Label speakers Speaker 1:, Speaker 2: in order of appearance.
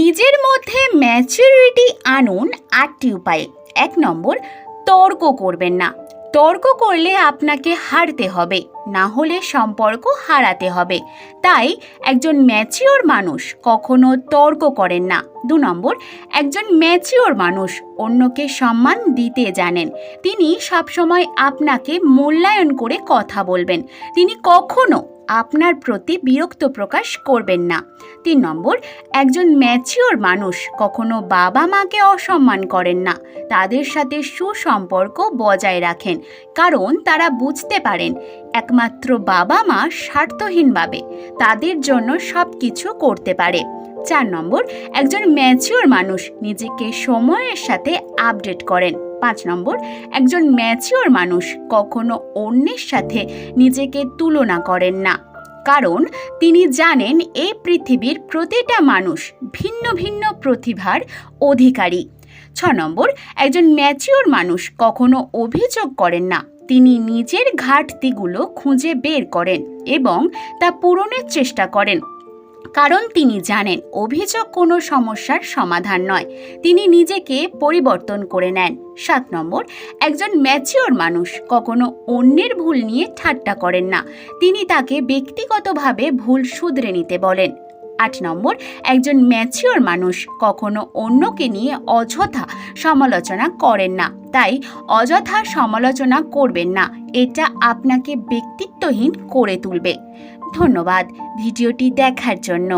Speaker 1: নিজের মধ্যে ম্যাচুরিটি আনুন ৮টি উপায়ে। ১ নম্বর, তর্ক করবেন না। তর্ক করলে আপনাকে হারতে হবে, না হলে সম্পর্ক হারাতে হবে। তাই একজন ম্যাচিওর মানুষ কখনো তর্ক করেন না। ২ নম্বর, একজন ম্যাচিওর মানুষ অন্যকে সম্মান দিতে জানেন। তিনি সবসময় আপনাকে মূল্যায়ন করে কথা বলবেন। তিনি কখনো আপনার প্রতি বিরক্ত প্রকাশ করবেন না। ৩ নম্বর, একজন ম্যাচিওর মানুষ কখনো বাবা মাকে অসম্মান করেন না। তাদের সাথে সুসম্পর্ক বজায় রাখেন, কারণ তারা বুঝতে পারেন একমাত্র বাবা মা স্বার্থহীনভাবে তাদের জন্য সব কিছু করতে পারে। ৪ নম্বর, একজন ম্যাচিওর মানুষ নিজেকে সময়ের সাথে আপডেট করেন। ৫ নম্বর, একজন ম্যাচিওর মানুষ কখনো অন্যের সাথে নিজেকে তুলনা করেন না, কারণ তিনি জানেন এই পৃথিবীর প্রতিটা মানুষ ভিন্ন ভিন্ন প্রতিভার অধিকারী। ৬ নম্বর, একজন ম্যাচিওর মানুষ কখনো অভিযোগ করেন না। তিনি নিজের ঘাটতিগুলো খুঁজে বের করেন এবং তা পূরণের চেষ্টা করেন, কারণ তিনি জানেন অভিযোগ কোনো সমস্যার সমাধান নয়, তিনি নিজেকে পরিবর্তন করে নেন। ৭ নম্বর, একজন ম্যাচিওর মানুষ কখনো অন্যের ভুল নিয়ে ঠাট্টা করেন না। তিনি তাকে ব্যক্তিগতভাবে ভুল শুধরে নিতে বলেন। ৮ নম্বর, একজন ম্যাচিওর মানুষ কখনো অন্যকে নিয়ে অযথা সমালোচনা করেন না। তাই অযথা সমালোচনা করবেন না, এটা আপনাকে ব্যক্তিত্বহীন করে তুলবে। ধন্যবাদ ভিডিওটি দেখার জন্য।